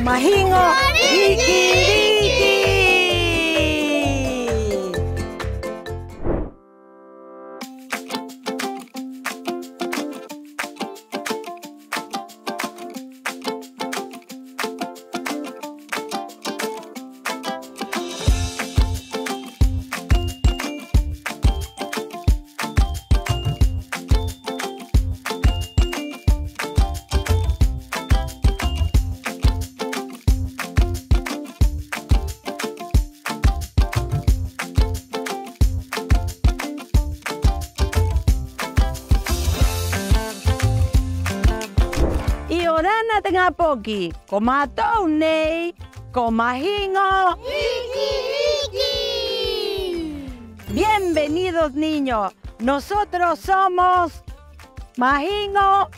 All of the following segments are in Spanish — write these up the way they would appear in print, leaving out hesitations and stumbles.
Majingo Rikiriki. Orana tenga poki, coma toune, coma jingo. Bienvenidos niños, nosotros somos Majingo.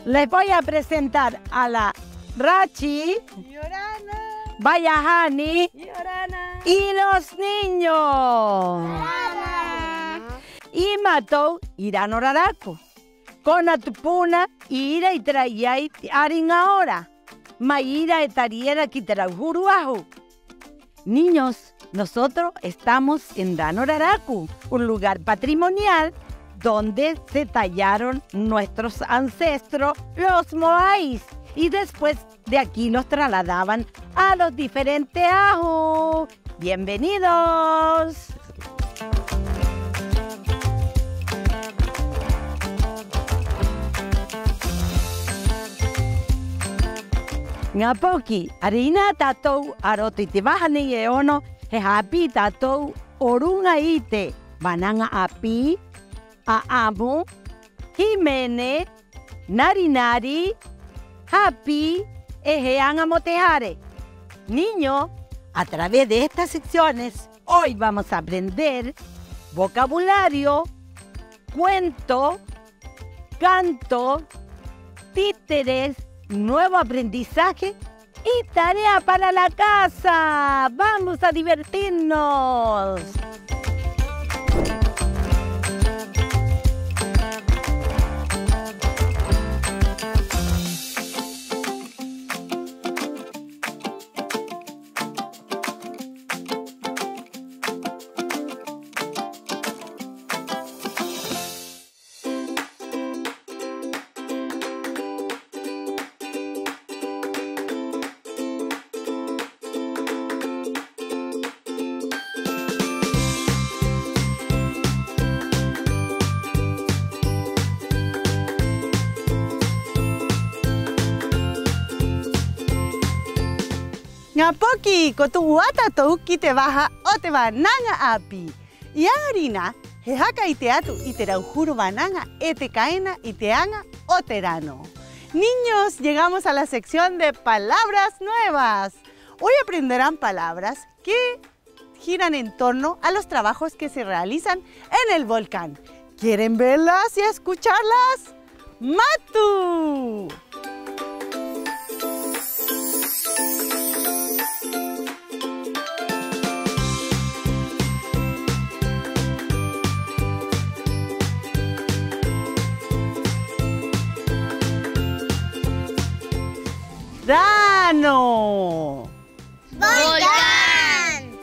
Les voy a presentar a la Rachi, Bayahani y los niños. Y Matou irán oraraco. Con atupuna, ira y traía y arin ahora. Maíra etariera quitarajuruajo. Niños, nosotros estamos en Danoraracu, un lugar patrimonial donde se tallaron nuestros ancestros, los moáis. Y después de aquí los trasladaban a los diferentes ajos. ¡Bienvenidos! Ngapoki, harina tatou arotitibahani eono, hehapi tatou orunga ite, bananga api, aamu, Jimene, narinari, happy, ejeanga motejare. Niño, a través de estas secciones, hoy vamos a aprender vocabulario, cuento, canto, títeres, nuevo aprendizaje y tarea para la casa. ¡Vamos a divertirnos! Ngapoki, kotuwata touki te baja o te bananga api. Y harina, jejaka iteatu iterauhuru bananga, etecaena iteanga o terano. Niños, llegamos a la sección de palabras nuevas. Hoy aprenderán palabras que giran en torno a los trabajos que se realizan en el volcán. ¿Quieren verlas y escucharlas? ¡Matu! Dano. Volcán.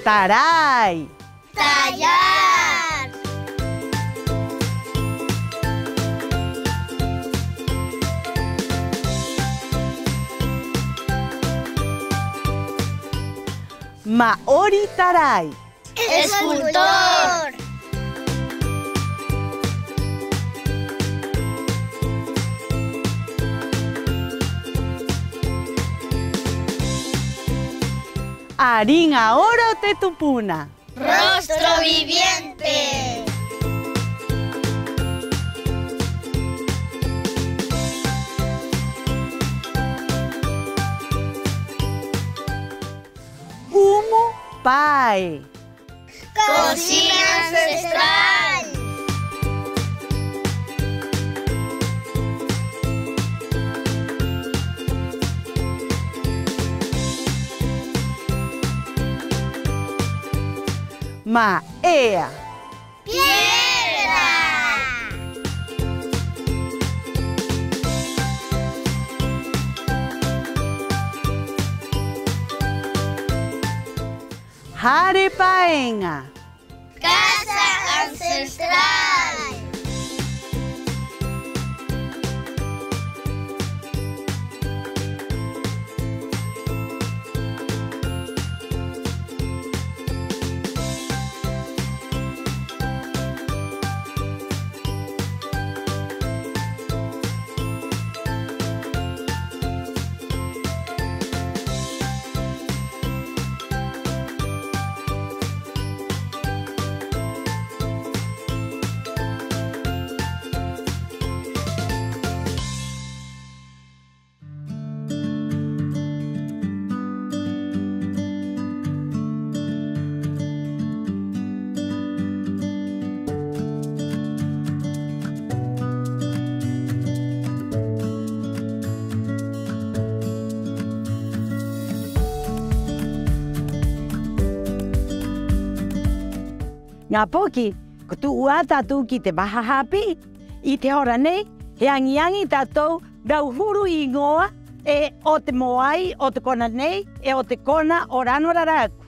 Taray. Tallar. Maori taray. Escultor. Harina oro tetupuna. Rostro viviente. Humo pae. Cocina ancestral. Maea. Piedra. Jarepaenga. Casa ancestral. Ngā poki, ko tu ua tātou ki te maha hapi, I te hora nei, he angiangi tātou rau huru I ngoa, e o te moai, o te kona nei, e o te kona o Rano Raraku.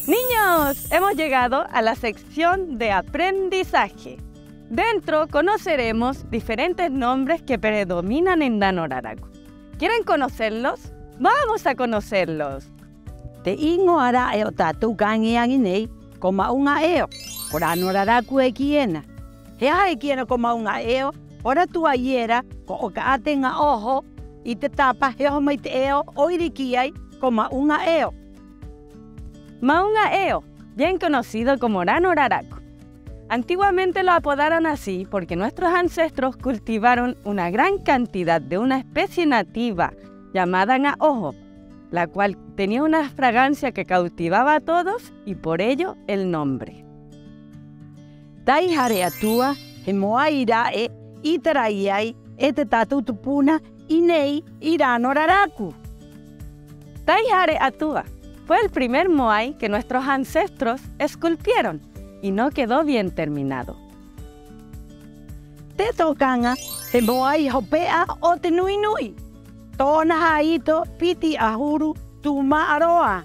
Niños, hemos llegado a la sección de aprendizaje. Dentro conoceremos diferentes nombres que predominan en Rano Raraku. ¿Quieren conocerlos? Vamos a conocerlos. Te ingoara e o tātou ka angiangi nei, ko maunga eo, ko Rano Raraku e kiena. He hae kiena ko maunga eo, ora tua iera, ko o ka ate ngā oho, I te tapa he ho mai te eo, oiri ki ai, ko maunga eo. Maunga Eo, bien conocido como Rano Raraku. Antiguamente lo apodaron así porque nuestros ancestros cultivaron una gran cantidad de una especie nativa llamada nga'oho, la cual tenía una fragancia que cautivaba a todos y por ello el nombre. Tai hare atua, he moai irae, I te rai ai, e te tātou tupuna, I nei, I Rano Raraku. Tai hare atua fue el primer moai que nuestros ancestros esculpieron y no quedó bien terminado. Te tokanga, he moai hopea o te nui nui. Tōna haito piti ahuru tu maaroa.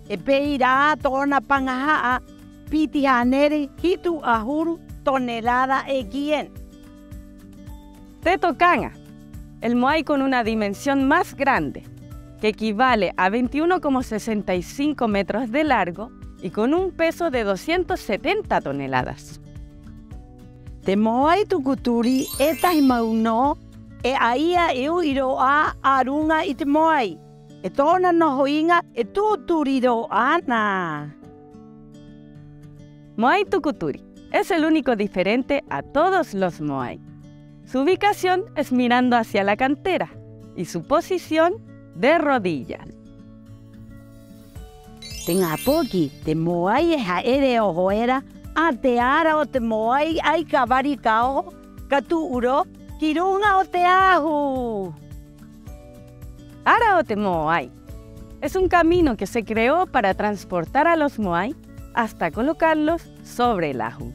E peira tōna pangahaa piti hanere hitu ahuru tonelada e kien. Te tokanga, el moai con una dimensión más grande, que equivale a 21,65 metros de largo y con un peso de 270 toneladas. Te moai tukuturi e tahi mauno e aia e uiroa arunga I te moai. E tōna nohoinga e tūturiro ana. Moai tukuturi es el único diferente a todos los moai. Su ubicación es mirando hacia la cantera y su posición de rodillas. Te ngā poki, te moai e haere o hoera, a te ara o te moai ai ka wari ka o, ka tu uro, ki runga o te ahu. Ara o te moai es un camino que se creó para transportar a los moai hasta colocarlos sobre el ahu.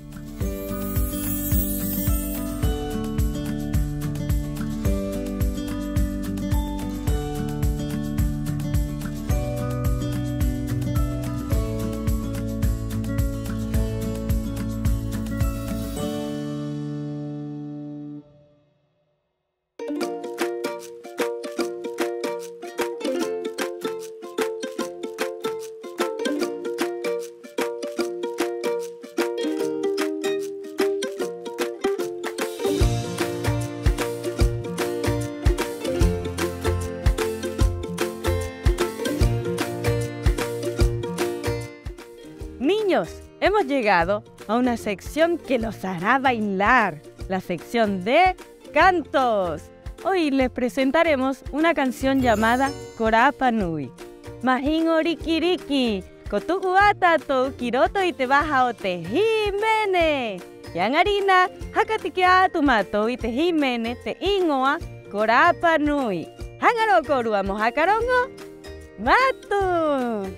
Niños, hemos llegado a una sección que los hará bailar, la sección de cantos. Hoy les presentaremos una canción llamada Korapa Nui. Mahin orikiriki, kotuku atato, kiroto y te baja o te himene. Yangarina, hakatike atumato y te himene, te ingoa, Korapa Nui. Hangaro korua mohakarongo, matu.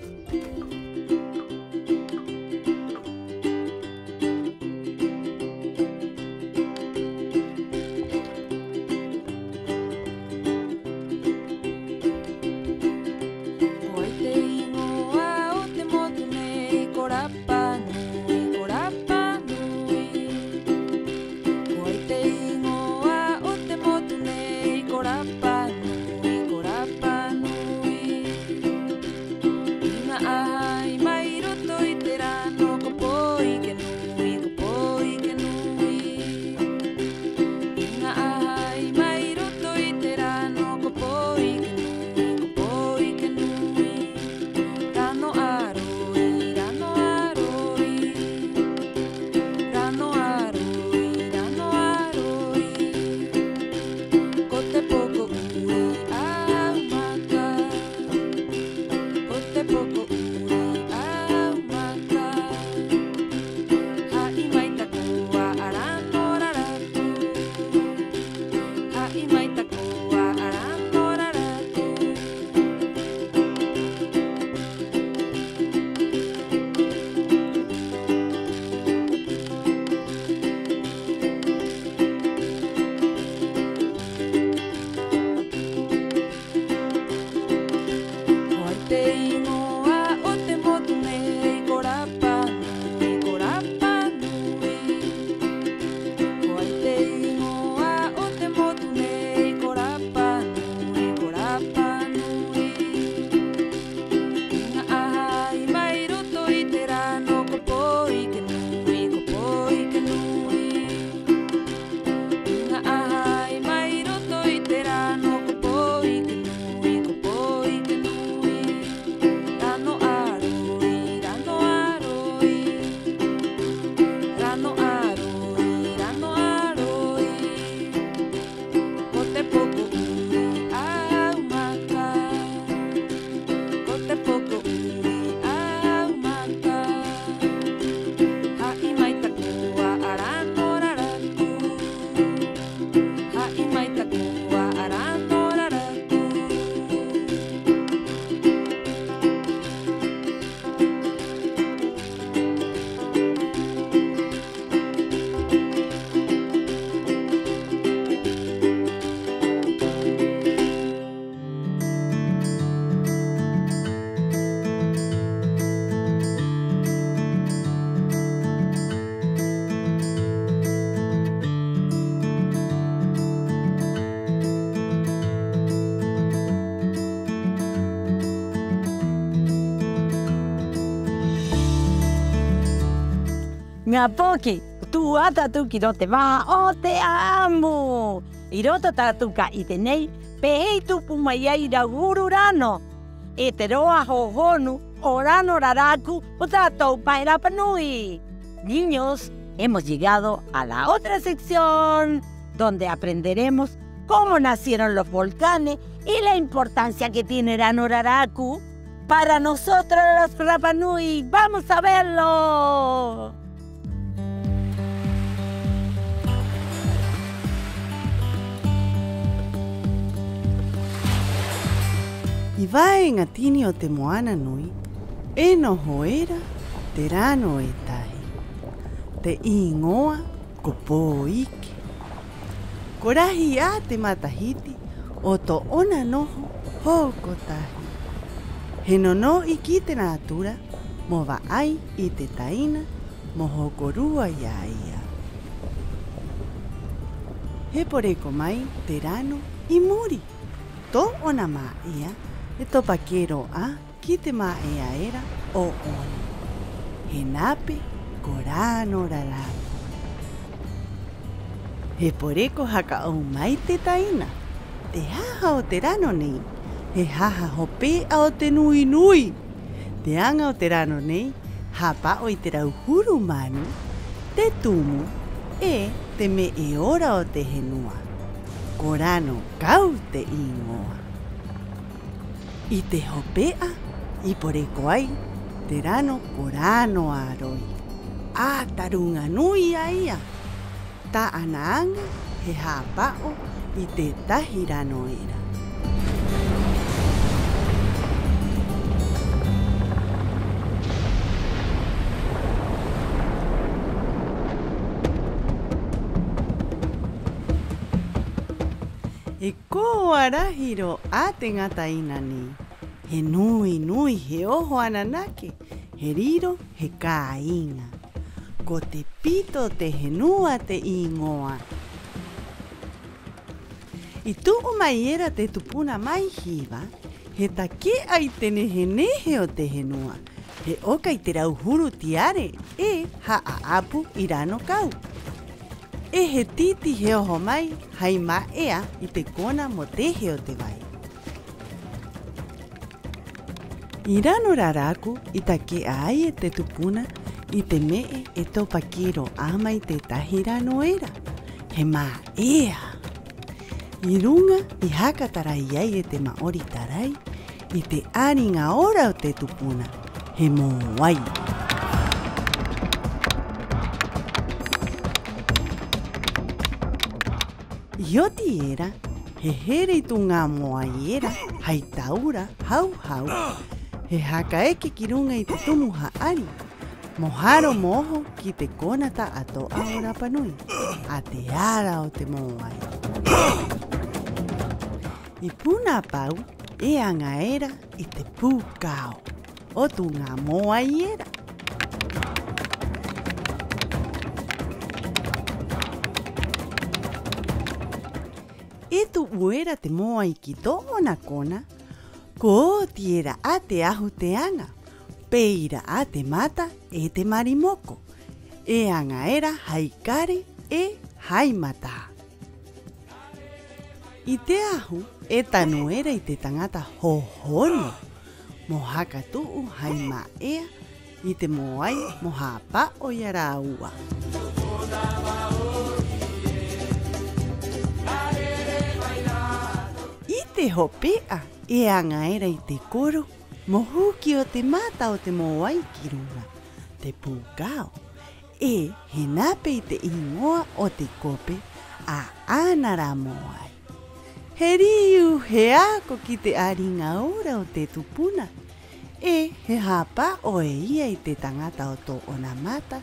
Ngā poki, tu ata tu ki rote waha o te amo. I roto tātuka i te nei, pehei tupu mai ai ra uru rano. E te roa ho honu o rano raraku o tātou pai Rapa Nui. Niños, hemos llegado a la otra sección, donde aprenderemos cómo nacieron los volcanes y la importancia que tiene Rano Raraku para nosotros los Rapa Nui. ¡Vamos a verlo! I wae ngā tini o te moana nui, e noho era te rano e tahi. Te ingoa ko pō ike. Ko rahi a te matahiti o to ona noho hoko tahi. He nono i ki te nātura, mo wa ai i te taina, mo hoko rua ia ia. He poreko mai te rano i muri. To ona mā ia, e topa kero a ki te mā ea era o ona. He nape ko Rano Raraku. He poreko haka au mai te taina. Te haha o te rano nei. He haha hope o te nui nui. Te anga o te rano nei. Hapa o i te rauhuru manu. Te tumu. E te me e ora o te henua. Ko rano kau te ingoa. I te hopea, i poreko ai, te rano ko rano aroi. A tarunga nui a ia. Ta anaanga he hapao i te tahi rano era. E koa rahiro a te ngata ina ni. He nui nui he oho ananake. He riro he ka inga. Ko te pito te henua te ingoa. I tuu mai era te tupuna mai hiwa. He take ai te nehe o te henua. He oka i te rauhuru tiare. E haa apu i rano kau. E he titi he oho mai, hai mā ea i te kona mo tehe o te wai. I Rano Raraku i take ai e te tupuna i te mee e topa kiro ama i te tahi rano era. He mā ea. I runga i haka tarai ai e te maori tarai i te aringa ora o te tupuna. He mō wai. I oti era, he here i tu ngā moa i era, hai taura, hau hau. He haka eke ki runga i te tumu haari. Moharo moho ki te konata ato a o Rapa Nui. A te ara o te moai. I puna pau, e anga era i te pūkao. O tu ngā moa i era. E tu uera te moa i ki tōna kona, ko o tiera a te ahu te anga, peira a te mata e te marimoko, e anga era haikare e haimata. I te ahu e tanu era i te tangata hohono, mo haka tuu haima ea i te moai mo hapa o iara ua. Te hopea e anga era i te koro, mo huki o te mata o te moai ki runga, te pūkao, e he nape i te ingoa o te kope a anara moai. He riu he ako ki te aringa ora o te tupuna, e he hapa o e ia i te tangata o tō ona mata,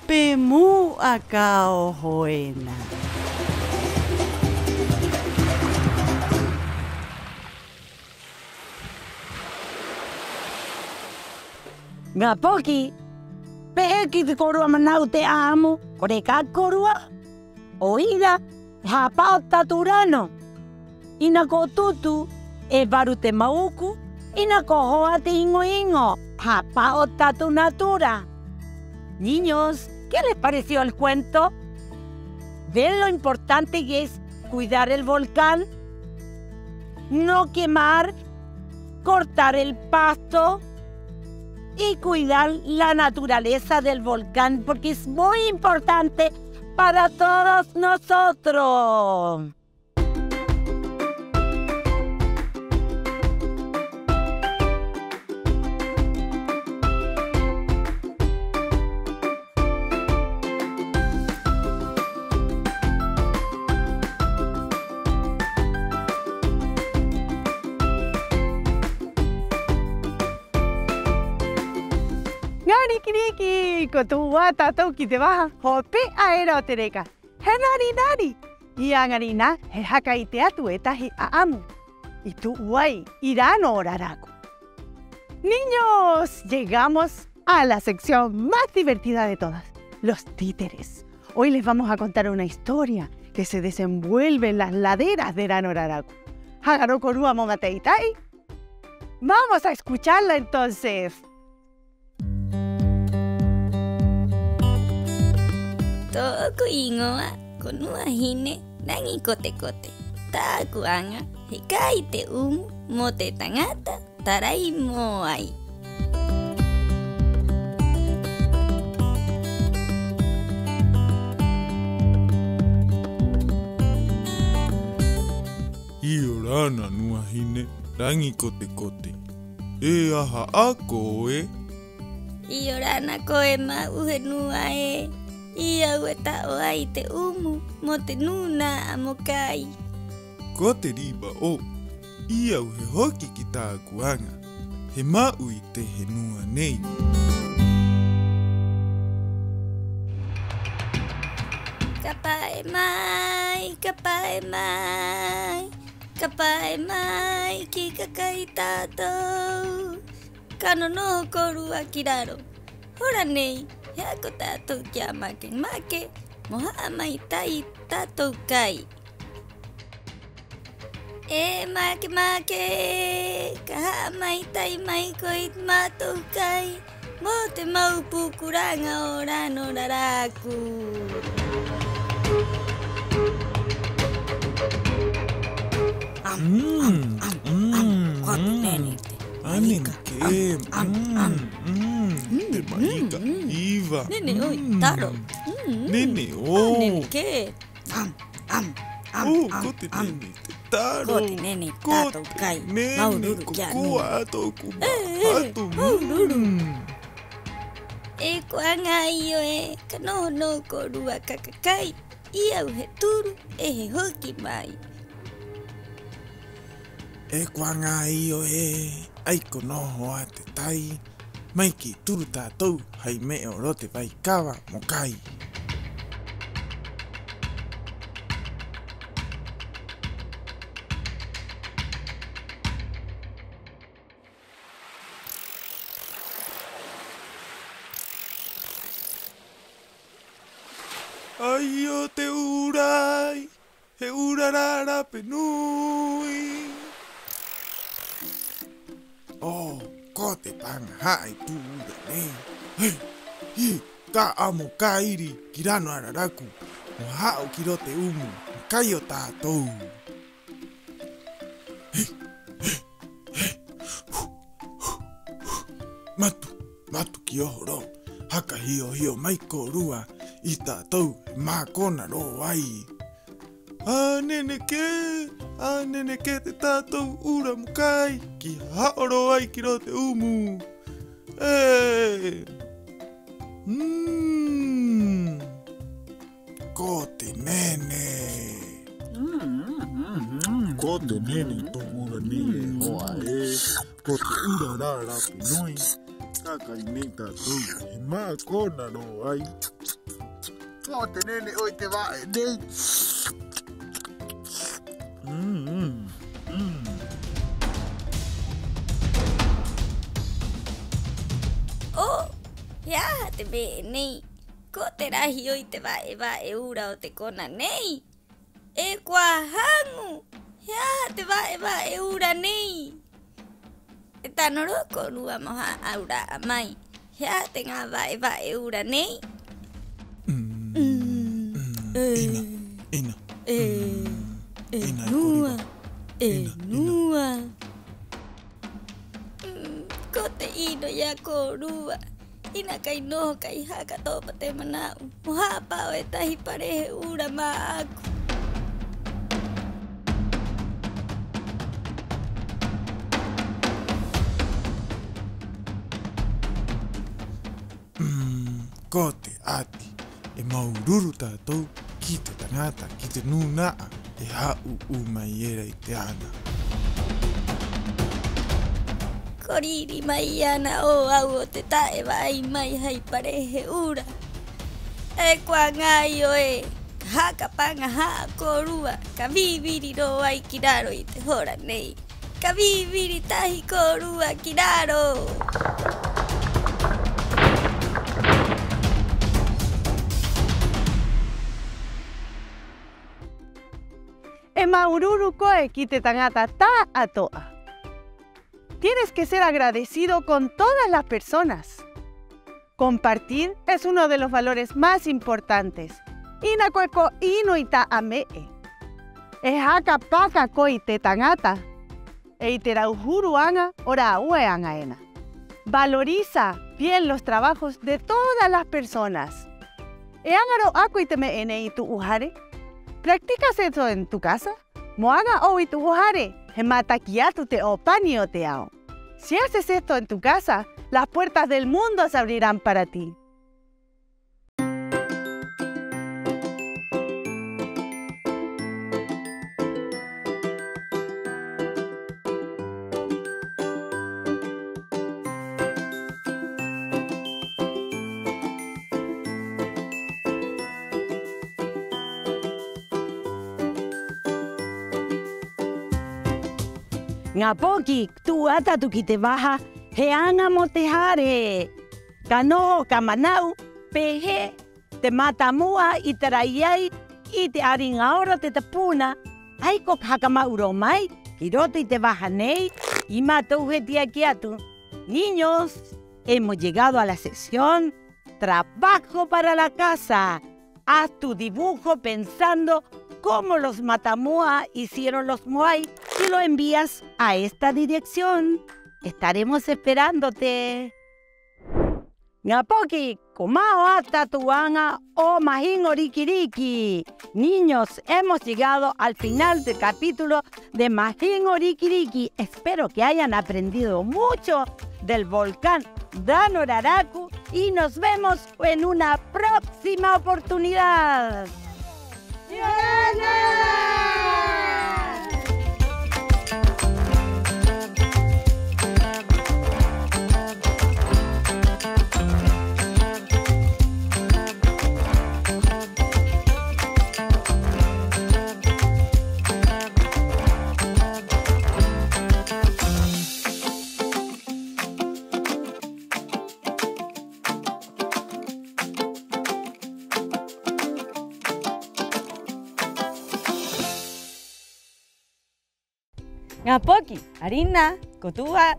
pe mū a ka o hoena. Ngā poki, pehe ki te korua manau te āmu, kore ka korua. O ira, hapao tatu rano. Ina ko tutu, e varu te mauku, ina ko hoa te ingo ingo, hapao tatu natura. Niños, ¿Qué les pareció el cuento? ¿Ven lo importante que es cuidar el volcán? No quemar, cortar el pasto y cuidar la naturaleza del volcán, porque es muy importante para todos nosotros. Ngari kiriki, kotuwata toki te baja, hope aera otereka. Henari nari. Iangarina, hehaka teatu etahi aamu. Y tu guay, irano oraraku. Niños, llegamos a la sección más divertida de todas, los títeres. Hoy les vamos a contar una historia que se desenvuelve en las laderas de Ranoraraku. Hagaro korua momateitai. Vamos a escucharla entonces. Toku ingoa konua hine nangi kote kote. Taku anga hikai te mote tangata tarai moai. Iorana nua hine rangi kote kote. E aha ako e? Iorana koe ma uhe nua e. Ia ue tao ai te mo te nuna amokai. Ko te riba o. Ia uhe hoki ki tā kuanga. He mau i te he nua nei. Kapae mai, kapae mai. Kapae mai ki kakai tātou. Kano no korua ki raro. Hora nei. Hea ko tātou kia make, mo haa mai tai tātou kai. E make, ka haa mai tai mai koi mātou kai, mo te mau pukuranga o Ranoraraku. Kote nene te. Anene ke. Te maika. Iva. Nene oi, taro. Nene o. Nene ke. Kote nene te taro. Kote nene tātou kai. Maururu kia nua. Kokoa ato kumahato. Maururu. E koanga io e ka no korua kakakai. Ia uhe turu e he hoki mai. E koanga io e. Aiko noho a te tai. Mai ki turu tātou, hei me o rote vai kawa mo kai. Ai o te urai, he urarara penui. Oh, ko te panga hai tu ura nei. Hei, ka amo kairi ki Ranoraraku. Mo hao ki rote kai o tātou. Matu ki ohoro. Haka hio mai ko rua i tātou mā kona ro ai. Anene ke te tātou ura mukai ki haoro ai ki rote umu. Ko te nene. Ko te nene tō ura ni e hoa e. Ko te ura rara pinoi. Kakai nei tātou e mā kona ro ai. Ko te nene oi te wae nei. Oh, hea te me nei. Ko te rahi oi te wae ura o te kona nei. E kua hangu. Hea te wae ura nei. E tano roko rua moha aura amai. Hea te ngā wae ura nei. Ina. Enua. Enua. Kote ino ya korua. Ina kai no kai haka topa te manau. Mohapa o etahi parehe ura ma aku. Ko te ati, e maururu tātou ki te tangata, ki te nunaa, e hau mai era I te ana. Koriri mai ana o au o te tae vai mai hai parehe ura. E kua ngai o e, ka haka panga haa korua, ka viviri ro ai ki raro I te hora nei. Ka viviri tahi korua ki raro. E maururu koe ki te tangata tā atoa. Tienes que ser agradecido con todas las personas. Compartir es uno de los valores más importantes. Ina koe ko ino I ta amee. E haka paka koe te tangata. E te rauhuru anga ora aue anga ena. Valoriza bien los trabajos de todas las personas. E angaro aku I te me ene I tu uhare. ¿Practicas eso en tu casa? Moanga o I tu uhare, he matakiatu te opani o te ao. Si haces esto en tu casa, las puertas del mundo se abrirán para ti. Ngā poki, tu atatu ki te waha, he anga mo te hare. Ka noho ka manau, pehe, te matamua I te raiai, I te aringa ora te tapuna, ai ko haka mauro mai, ki roto I te waha nei, I matou he tia ki atu. Niños, hemos llegado a la sección Trabajo para la casa. Haz tu dibujo pensando cómo los Matamua hicieron los Moai y lo envías a esta dirección. Estaremos esperándote. Ngapoki, komao ata tuanga o mahin orikiriki. Niños, hemos llegado al final del capítulo de Mahin orikiriki. Espero que hayan aprendido mucho del volcán Danoraraku y nos vemos en una próxima oportunidad. Ngapoki, harina, kotua.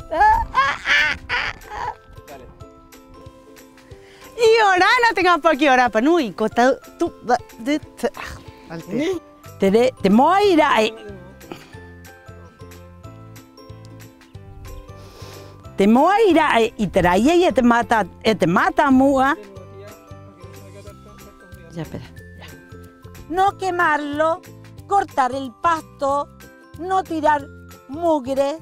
Y ahora no tengo por qué orar panui, kota tu Te moira. Te moira y traía y te mata mua. Ya, espera. Ya. No quemarlo, cortar el pasto, no tirar mugre.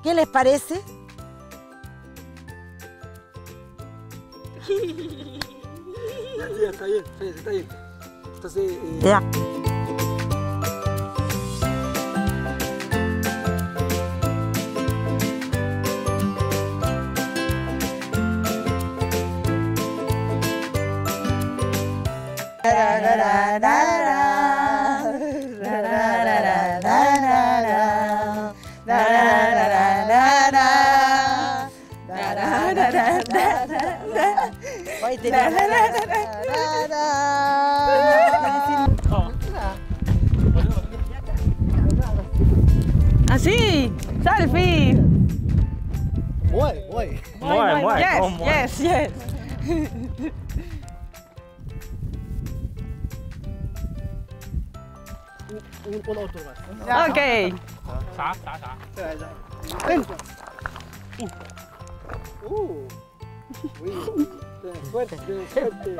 ¿Qué les parece? Ya, está bien, está bien. Entonces, Ya. Así, selfie. Muay. Yes, yes, yes. otro más. Ok. Ven. Muy bien. Suerte, suerte.